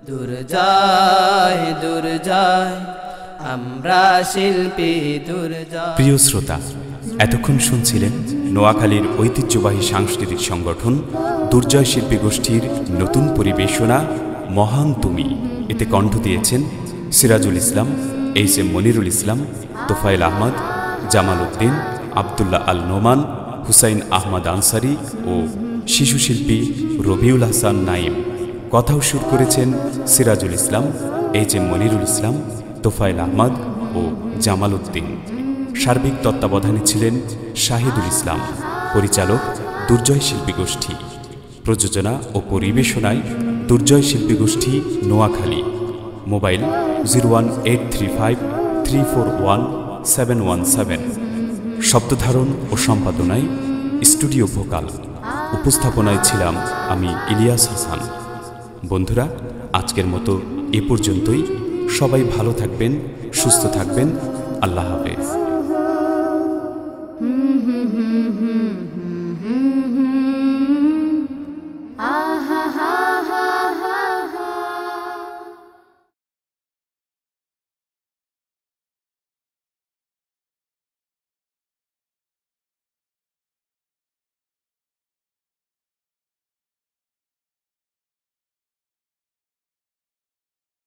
দূর যায় আমরা শিল্পী দূর যায়। প্রিয় শ্রোতা, এতক্ষণ শুনছিলেন নোয়াখালীর ঐতিহ্যবাহী সাংস্কৃতিক সংগঠন দুর্জয় শিল্পী গোষ্ঠীর নতুন পরিবেশনা মহান তুমি। এতে কণ্ঠ দিয়েছেন সিরাজুল ইসলাম, এইচ এম মনিরুল ইসলাম, তোফায়েল আহমদ, জামাল উদ্দিন, আবদুল্লাহ আল নোমান, হুসাইন আহমদ আনসারি ও শিশু শিল্পী রবিউল হাসান নাইম। কথাও সুর করেছেন সিরাজুল ইসলাম, এইচ এম মনিরুল ইসলাম, তোফায়েল আহমদ ও জামাল উদ্দিন। সার্বিক তত্ত্বাবধানে ছিলেন শাহিদুল ইসলাম। পরিচালক দুর্জয় শিল্পী গোষ্ঠী। প্রযোজনা ও পরিবেশনায় দুর্জয় শিল্পী গোষ্ঠী নোয়াখালী। মোবাইল 01835341717। শব্দধারণ ও সম্পাদনায় স্টুডিও ভোকাল। উপস্থাপনায় ছিলাম আমি ইলিয়াস হাসান। বন্ধুরা, আজকের মতো এ পর্যন্তই। সবাই ভালো থাকবেন, সুস্থ থাকবেন। আল্লাহ হাফেজ।